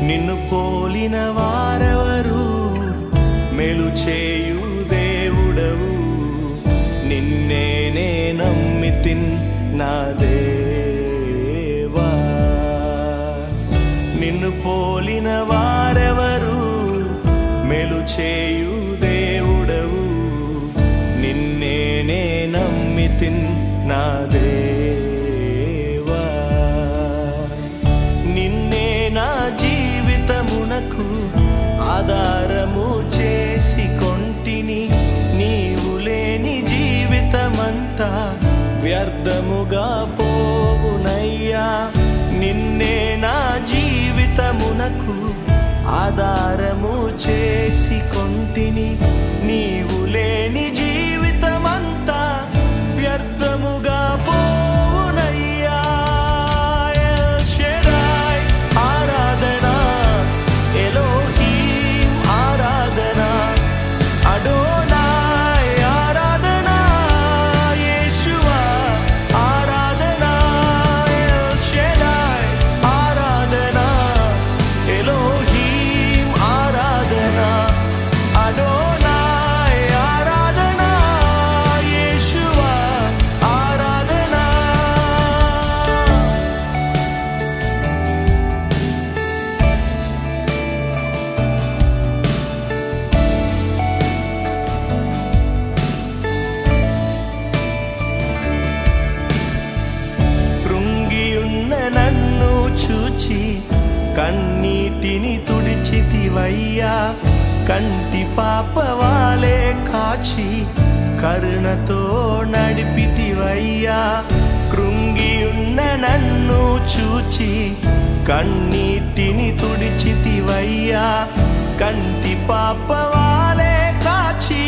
నిన్ను పోలిన వారెవరు? మేలు చేయు దేవుడవు, నిన్నే నమ్మితిన్ నా దేవా. నిన్ను పోలిన వారెవరు? మేలు చేయు దేవుడవు, నిన్నే నమ్మితిన్ నా దేవా. నిన్నే నా జీవితమునకు ఆధారము చేసి కొంటిని. నీవు లేని జీవితమంతా వ్యర్థముగా పోవునయ్యా. నిన్నే నా జీవితమునకు ఆధారము చేసి కొంటిని. నీవు లేని జీవితమంతా వ్యర్థముగా పోవునయ్యా. ఎల్ షెడాయ్ ఆరాధన, ఎలోహీం ఆరాధన, అడోనాయ్ ఆరాధన, యేషువా ఆరాధన. ఎల్ షెడాయ్ ఆరాధన, ఎలోహీం ఆరాధన, అడోనాయ్ ఆరాధన, యేషువా ఆరాధన. కృంగియున్న నన్ను చూచి కన్నీటిని తుడిచితివయ్యా. కంటి పాపవాలే కాచి కరుణతో నడిపితివయ్యా. కృంగియున్న నన్ను చూచి కన్నీటిని తుడిచితివయ్యా. కంటి పాపవాలే కాచి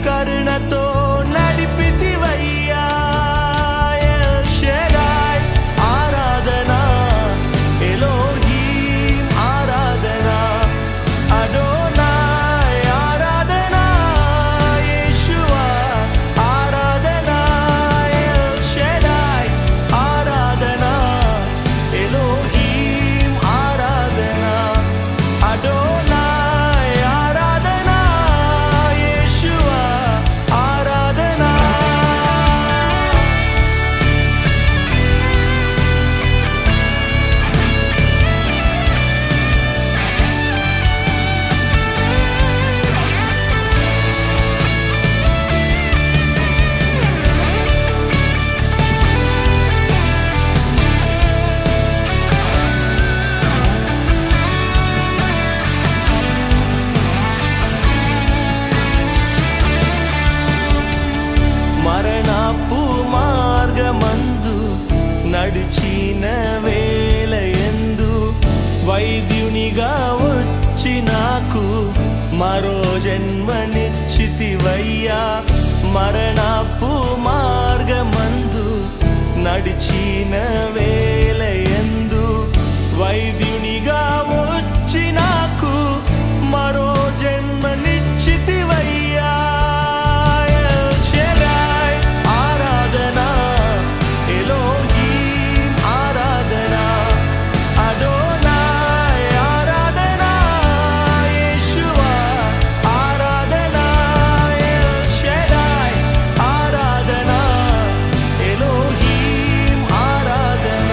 కరుణతో నడిపితివయ్యా. ఎల్ షెడాయ్ ఆరాధన, ఎలోహీం ఆరాధన, అడోనాయ్ ఆరాధన, యేషువా ఆరాధన. ఎల్ షెడాయ్ ఆరాధన, ఎలోహీం ఆరాధన, అడోనాయ్ ఆరాధన, యేషువా ఆరాధన. మరణపు మార్గమందు నడిచిన వేళయందు వైద్యునిగా వచ్చి నాకు మరో జన్మనిచ్చితివయ్యా. మరణపు మార్గమందు నడిచిన వేళయందు వైద్యునిగా వచ్చి నాకు మరో జన్మనిచ్చితివయ్యా. ఎల్ షెడాయ్ ఆరాధన, ఎలోహీం ఆరాధన, అడోనాయ్ ఆరాధన, యేషువా ఆరాధన. ఎల్ షెడాయ్ ఆరాధన, ఎలోహీం ఆరాధన,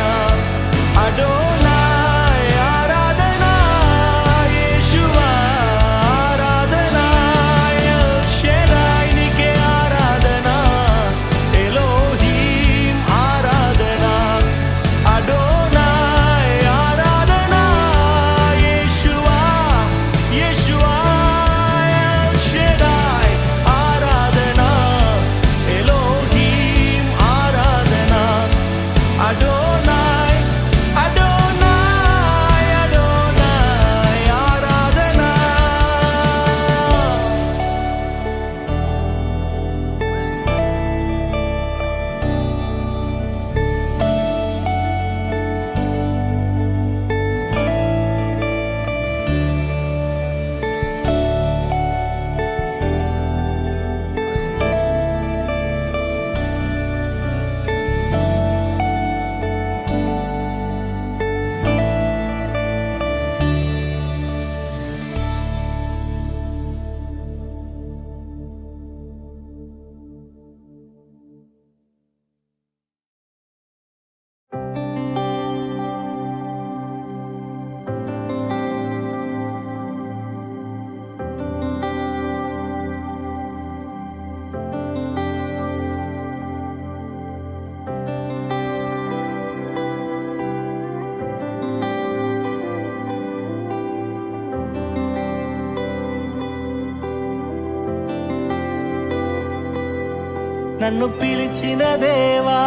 నన్ను పిలిచిన దేవా,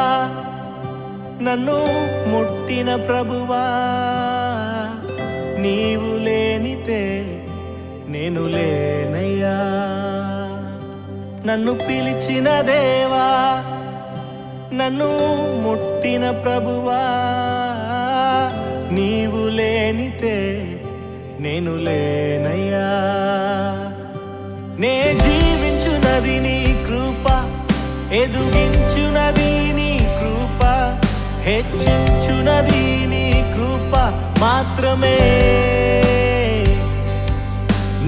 నన్ను ముట్టిన ప్రభువా, నీవు లేనితే నేను లేనయ్యా. నన్ను పిలిచిన దేవా, నన్ను ముట్టిన ప్రభువా, నీవు లేనితే నేను లేనయ్యా. నే జీవించునది నీ కృప, ఎదుగించునది నీ కృప, హెచ్చించునది నీ కృప మాత్రమే.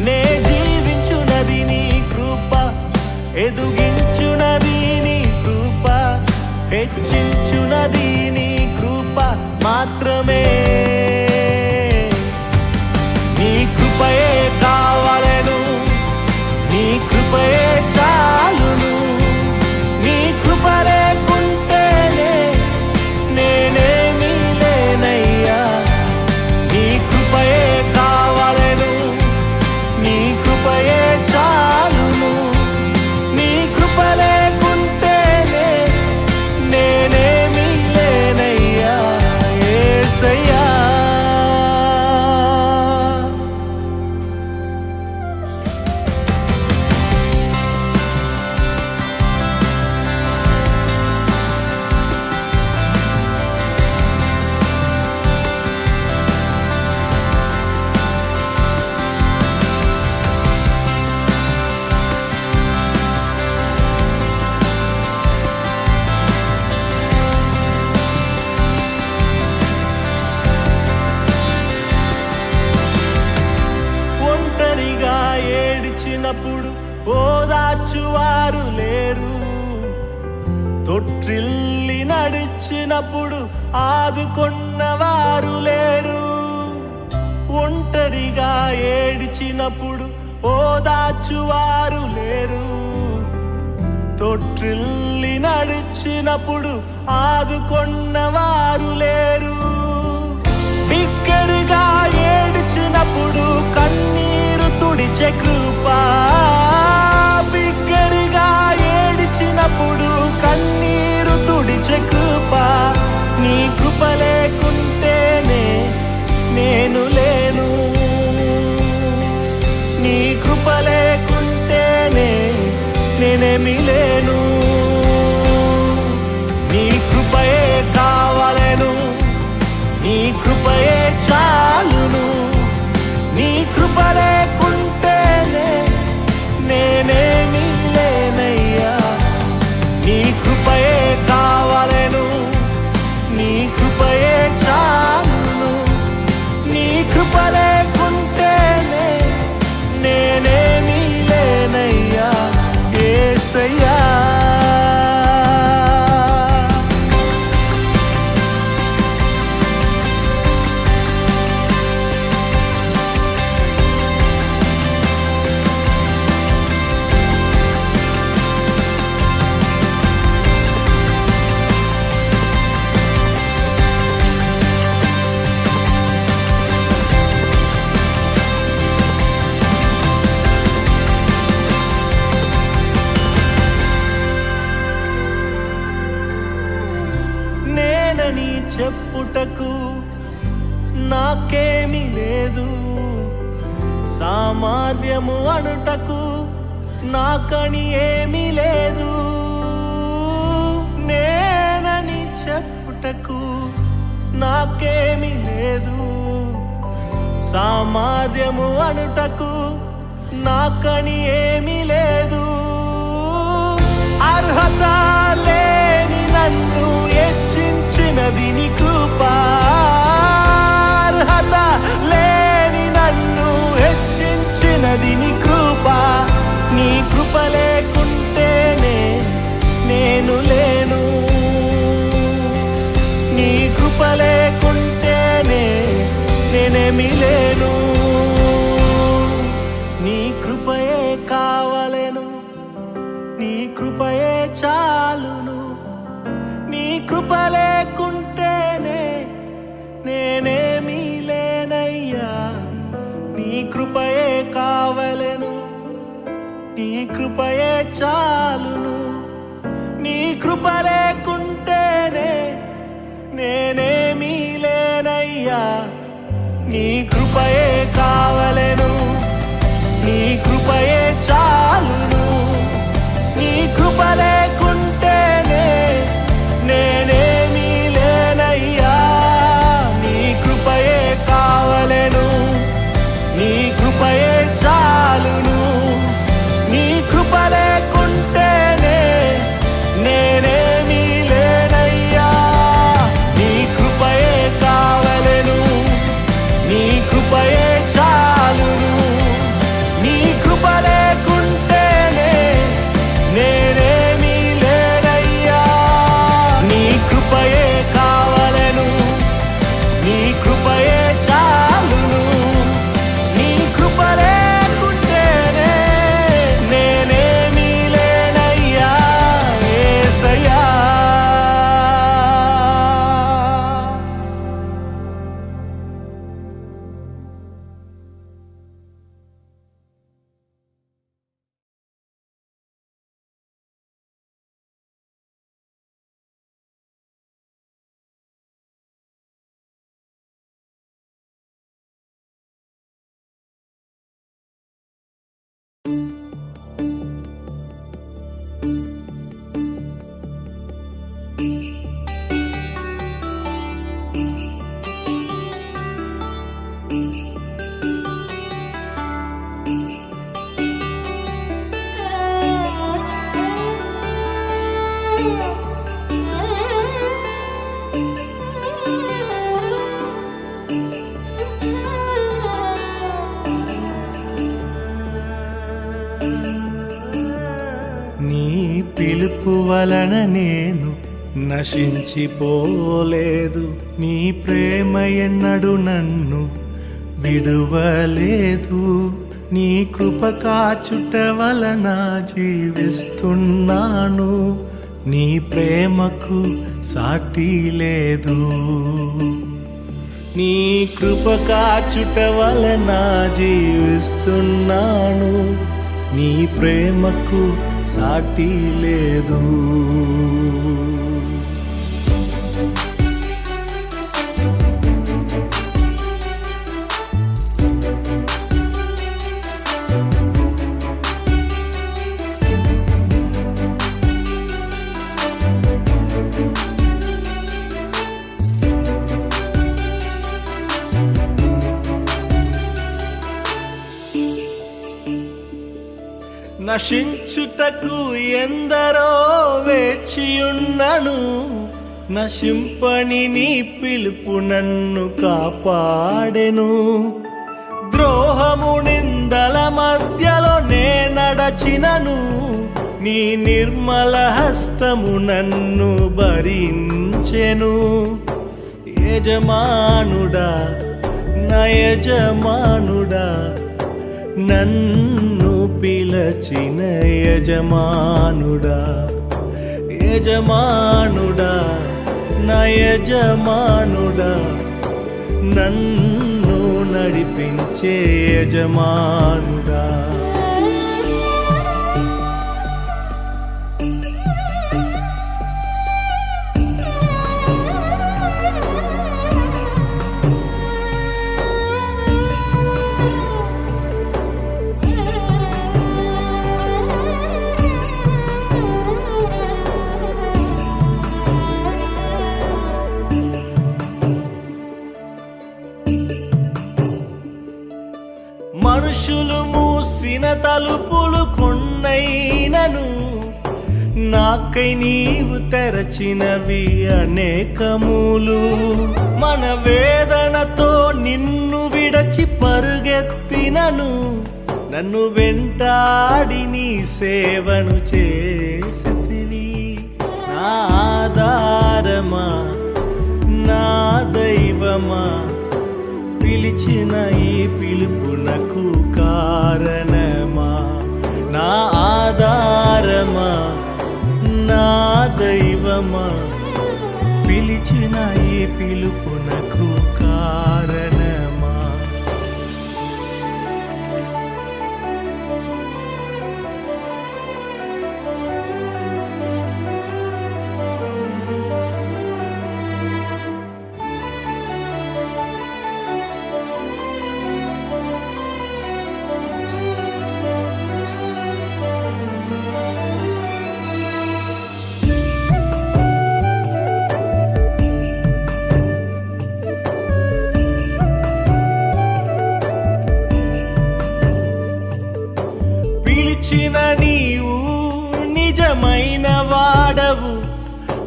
నే జీవించునది నీ కృప, ఎదుగించునది నీ కృప, హెచ్చించునది నీ కృప మాత్రమే. నీ కృపయే కావాలెను, నీ కృపయే చాలును. నీ కృప లేకుంటేనే నేనేమీ లేనయ్యా. నీ కృపయే కావాలెను, నీ కృపయే చాలును. నీ కృప లేకుంటేనే నేనేమీ లేనయ్యా యేసయ్యా. ఏడ్చినప్పుడు ఓదార్చువారు లేరు, తొట్టిల్లి నడిచినప్పుడు ఆదుకొన్నవారు లేరు. ఒంటరిగా ఏడ్చినప్పుడు ఓదార్చువారు లేరు, తొట్టిల్లి నడిచినప్పుడు ఆదుకొన్నవారు లేరు. బిగ్గరగా ఏడ్చినప్పుడు కన్నీరు తుడిచే కృప, బిగ్గరగా ఏడ్చినప్పుడు కన్నీరు తుడిచే కృప. నీ కృప లేకుంటేనే నేను లేను, నీ కృప లేకుంటేనే నేనేమీ లేను. నీ కృపయే కావాలెను, నీ కృపయే చాలును. నీ కృప లేకుంటేనే నేనేమీ లేనయ్యా. నీ కృపయే కావాలెను, నీ కృపయే చాలును. నీ కృప లేకుంటేనే నేనేమీ లేనయ్యా యేసయ్యా. నేనని చెప్పుటకు నాకేమీ లేదు, సామర్థ్యము అనుటకు నాకని ఏమీ లేదు. నేనని చెప్పుటకు నాకేమీ లేదు, సామర్థ్యము అనుటకు నాకని ఏమీ లేదు. అర్హత లేని నన్ను హెచ్చించినది నీ కృప, అర్హత లేని నన్ను హెచ్చించినది నీ కృప. నీ కృప లేకుంటేనే నేను లేను, నీ కృప లేకుంటేనే నేనేమీ లేను. నీ కృపయే కావాలెను, నీ కృపయే చాలును. నీ కృప లేకుంటేనే నేనేమీ లేనయ్యా. నీ కృపయే కావలెను, నీ కృపయే చాలును. నీ కృప లేకుంటేనే నేనేమీ లేనయ్యా. నీ కృపయే కావలెను, నీ కృపయే చాలును. నీ కృప లేకుంటేనే నేనేమీ లేనయ్యా. నీ కృపయే కావలెను, నీ కృపయే చాలును. నీ కృప లేకుంటేనే నేనేమీ లేనయ్యా. నీ కృపయే కావలెను, నీ కృపయే చాలును. నీ కృప లేకుంటేనే నేనేమీ లేనయ్యా. నీ కృపయే కావలెను, నీ కృపయే చాలును. నీ కృప లేకుంటేనే నేనేమీ లేనయ్యా యేసయ్యా. నీ పిలుపు వలన నేను నశించిపోలేదు. నీ ప్రేమ ఎన్నడు నన్ను విడువలేదు. నీ కృప కాచుట వలన జీవిస్తున్నాను. నీ ప్రేమకు సాటి లేదు. నీ కృప కాచుట వలన జీవిస్తున్నాను. నీ ప్రేమకు సాటి లేదు. నశించుటకు ఎందరో వేచియున్నను. నశింపని నీ పిలుపు నన్ను కాపాడెను. ద్రోహము నిందల మధ్యలో నే నడచినను. నీ నిర్మల హస్తము నన్ను భరించెను. యజమానుడా నా యజమానుడా, నన్ను పిలచిన యజమానుడా. యజమానుడా నా యజమానుడా, నన్ను నడిపించే యజమానుడా. మనుషులు మూసిన తలుపులు కొన్నైనను, నాకై నీవు తెరచినవి అనేకములు. మన వేదనతో నిన్ను విడచి పరుగెత్తినను. నన్ను వెంటాడి నీ సేవను చేసితివి. నా ఆధారమా నా దైవమా, పిలిచిన ఈ పిలుపునకు కారణమా. నా ఆధారమా నా దైవమా, పిలిచిన ఈ పిలుపునకు కారణమా.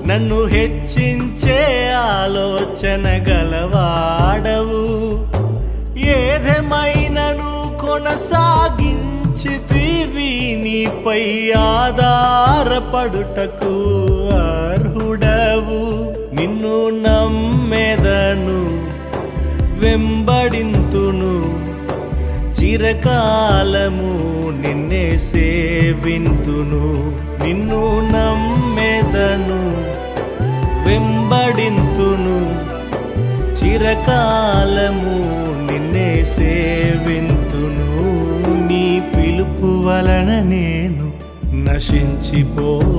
నన్ను హెచ్చించే ఆలోచన గలవాడవు. ఏదేమైనను కొనసాగించితివి, నీపై ఆధారపడుటకు అర్హుడవు. నిన్ను నమ్మెదను, వెంబడింతును, చిరకాలము నిన్నే సేవింతును. నిన్ను నమ్మెదను, వెంబడింతును, చిరకాలము నిన్నే సేవింతును. నీ పిలుపు వలన నేను నశించిపోలేదు,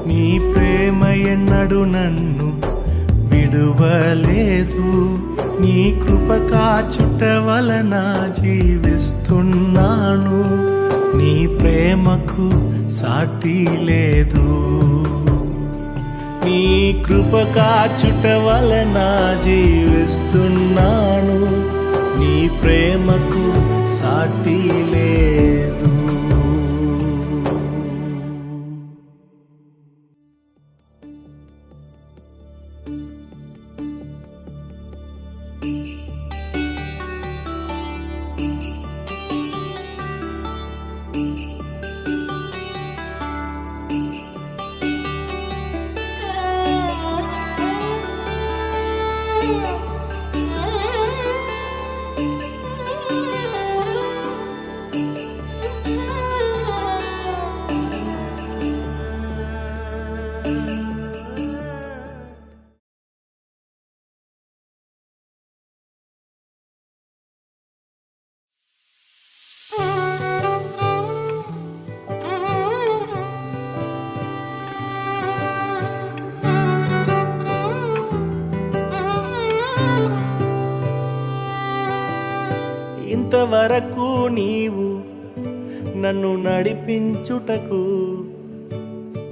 నీ ప్రేమ ఎన్నడు నన్ను విడువలేదు. నీ కృప కాచుట వలన జీవిస్తున్నాను, నీ ప్రేమకు సాటి లేదు. నీ కృప కాచుట వలన జీవిస్తున్నాను, నీ ప్రేమకు సాటి లేదు. ఇంతవరకు నీవు నన్ను నడిపించుటకు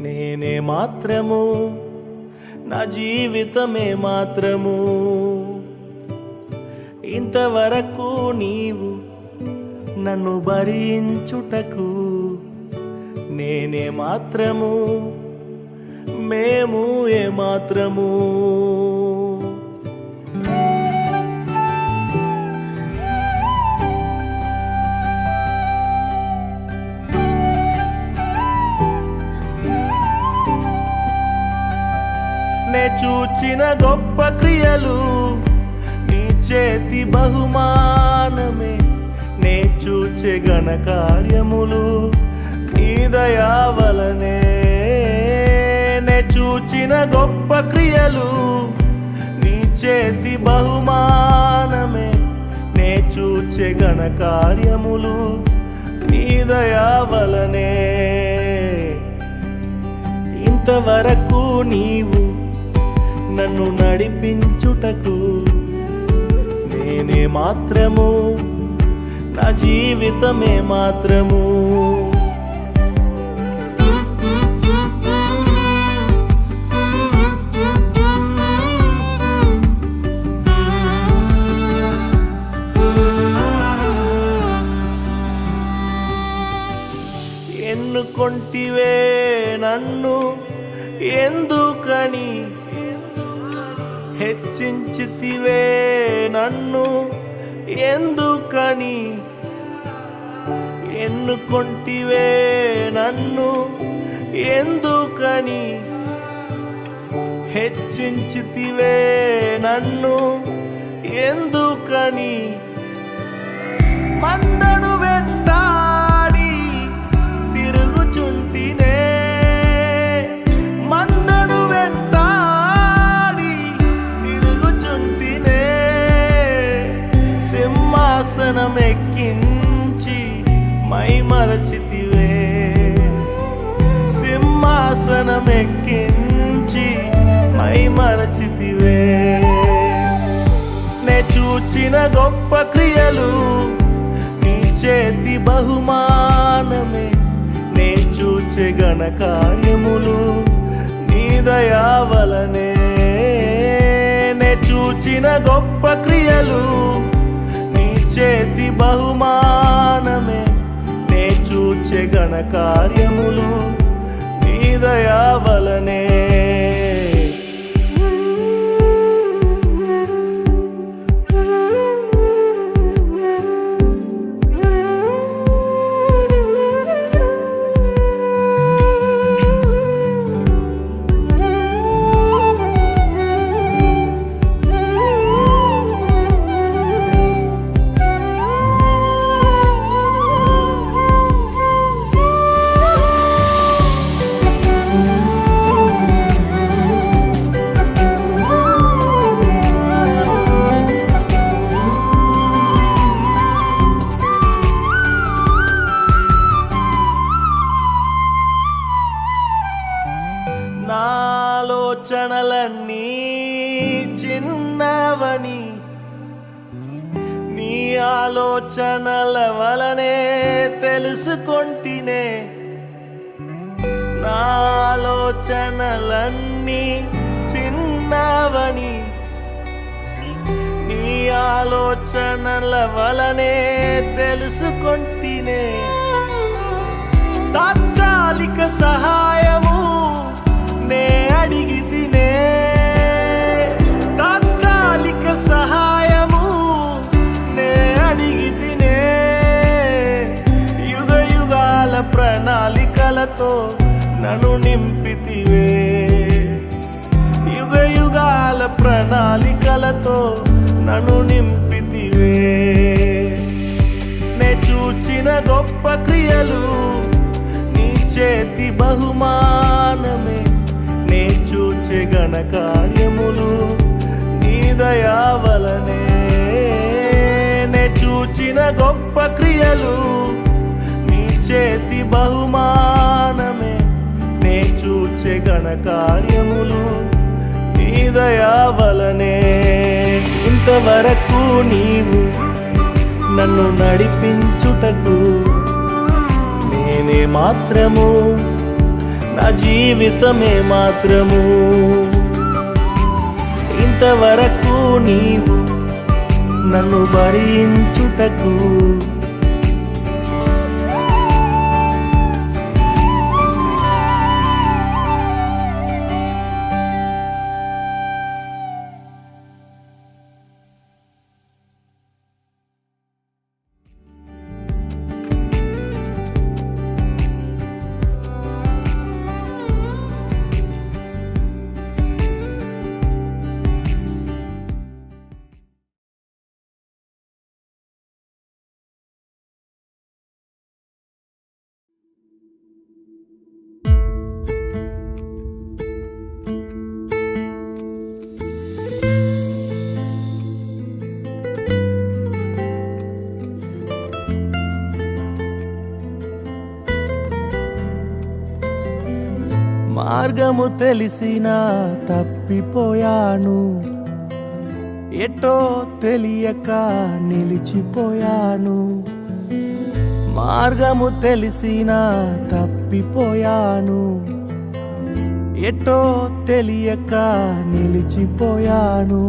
నేనే మాత్రము, నా జీవితమే మాత్రము. ఇంతవరకు నీవు నన్ను భరించుటకు నేనే మాత్రము, మేము ఏ మాత్రము. నే చూచిన గొప్ప క్రియలు నీ చేతి బహుమానమే, నే చూచే ఘన కార్యములు నీ దయా వలనే. నే చూచిన గొప్ప క్రియలు నీ చేతి బహుమానమే, నే చూచే ఘన కార్యములు నీ దయా వలనే. ఇంతవరకు నీవు నన్ను నడిపించుటకు నేనే మాత్రము, నా జీవితమే మాత్రము. ఎన్నుకొంటివే నన్ను ఎందుకని, హెచ్చించితివే నన్ను ఎందుకని. ఎన్నుకొంటివే నన్ను ఎందుకని, హెచ్చించితివే నన్ను ఎందుకని. మందడు వెంటాడి తిరుగుచుంటినే, మందడు వెంటాడి తిరుగుచుంటినే. సింహాసనం ఎక్కించి మైమరచితివే, సింహాసనం ఎక్కించి మైమరచితివే. నే చూచిన గొప్ప క్రియలు నీ చేతి బహుమానమే, నే చూచే ఘన కార్యములు నీ దయా వలనే. నే చూచిన గొప్ప క్రియలు నీ చేతి బహుమానమే, నే చూచే ఘన కార్యములు నీ దయా వలనే. నా ఆలోచనలన్నీ చిన్నవని నీ ఆలోచనల వలనే తెలుసుకొంటినే. నా ఆలోచనలన్నీ చిన్నవని నీ ఆలోచనల వలనే తెలుసుకొంటినే. తాత్కాలిక సహాయము నే అడిగి తినే, తాత్కాలిక సహాయము నే అడిగి తినే. యుగ యుగాల ప్రణాళికలతో నన్ను నింపితివే, యుగ యుగాల ప్రణాళికలతో నన్ను నింపితివే. నే చూచిన గొప్ప క్రియలు నీ చేతి బహుమానమే, నే చూచే ఘన కార్యములు నీ దయా వలనే. నే చూచిన గొప్ప క్రియలు నీ చేతి బహుమానమే, నే చూచే ఘన కార్యములు నీ దయా వలనే. ఇంతవరకు నీవు నన్ను నడిపించుటకు నేనే మాత్రము, నా జీవితమే మాత్రము. ఇంతవరకు నీవు నన్ను భరించుటకు మార్గము తెలిసినా తప్పిపోయాను, ఎటో తెలియక నిలిచిపోయాను. మార్గము తెలిసినా తప్పిపోయాను, ఎటో తెలియక నిలిచిపోయాను.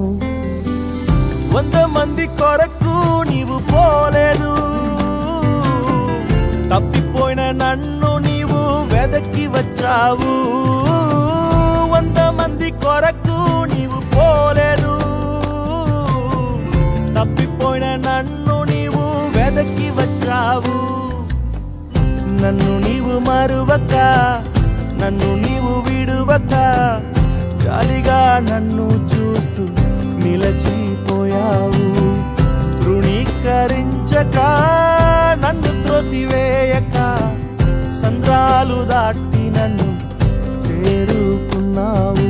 100 మంది కొరకు నీవు పోలేదు, తప్పిపోయిన నన్ను నీవు వెదకి వచ్చావు. 100 మంది కొరకు నీవు పోలేదు, తప్పిపోయిన నన్ను నీవు వెదకి వచ్చావు. నన్ను నీవు మరువక, నన్ను నీవు విడువక, జాలిగా నన్ను చూస్తూ నిలచిపోయావు. తృణీకరించక, నన్ను త్రోసివేయక, సంద్రాలు దాటి నన్ను చేరుకున్నావు.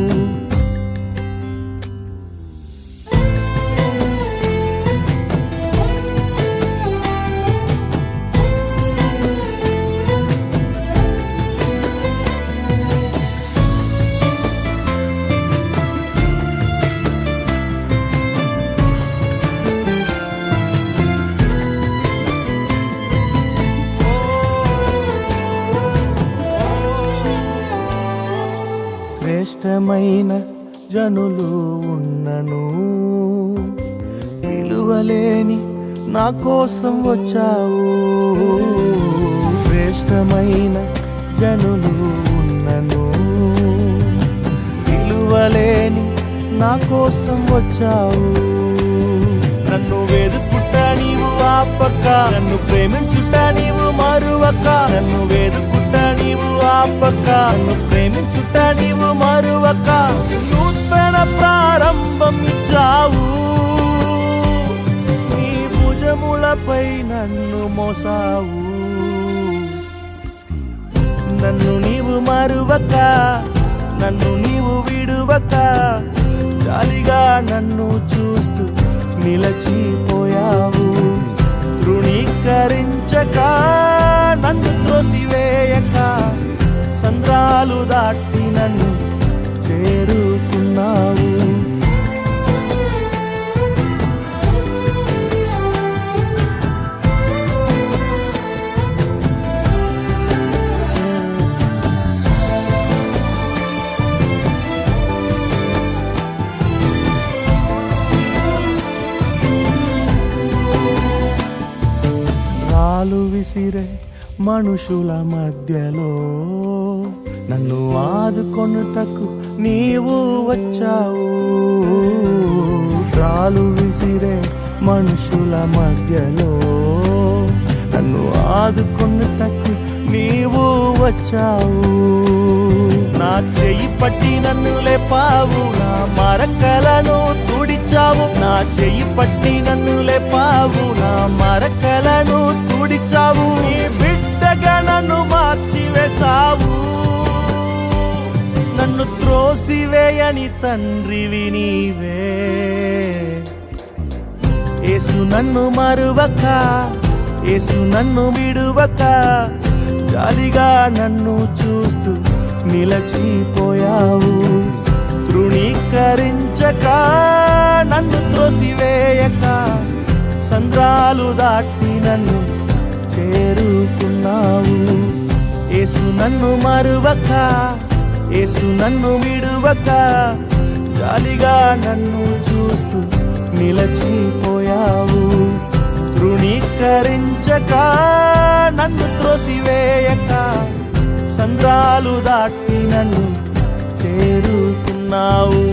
శ్రేష్టమైన జనులు ఉన్నను, విలువలేని నా కోసం వచ్చావు. శ్రేష్టమైన జనులు ఉన్నను, మరువలేని నా కోసం వచ్చావు. నన్ను వెతుకుట నీవు ఆపక, నన్ను ప్రేమించుట నీవు మరువక. నన్ను వెతుకుట నీవు ఆపక, నన్ను ప్రేమించుట నీవు మరువక. నూతన ప్రారంభం ఇచ్చావు, నీ భుజములపై నన్ను మోసావు. నన్ను నీవు మరువక, నన్ను నీవు విడువక, జాలిగా నన్ను చూస్తూ నిలచిపోయావు. తృణీకరించక, నన్ను త్రోసివేయక, సంద్రాలు దాటి నన్ను చేరుకున్నావు. రాళ్ళు విసిరే మనుషుల మధ్యలో నన్ను ఆదుకొనుటకు నీవు వచ్చావు. రాళ్ళు విసిరే మనుషుల మధ్యలో నన్ను ఆదుకొనుటకు నీవు వచ్చావు. నా చెయ్యి పట్టి నన్ను లేపావు, నా మరకలను తుడిచావు. నా చెయ్యి పట్టి నన్ను లేపావు, నా మరకలను తుడిచావు. నీ బిడ్డగా నన్ను మార్చివేశావు. నన్ను త్రోసివేయని తండ్రివి నీవే. యేసు నన్ను మరువక, యేసు నన్ను విడువక, జాలిగా నన్ను చూస్తూ నిలచిపోయావు. తృణీకరించక, నన్ను త్రోసివేయక, సంద్రాలు దాటి నన్ను చేరుకున్నావు. యేసు నన్ను మరువక, యేసు నన్ను విడువక, జాలిగా నన్ను చూస్తూ నిలచిపోయావు. తృణీకరించక, నన్ను త్రోసివేయక, సంద్రాలు దాటి నన్ను చేరుకున్నావు.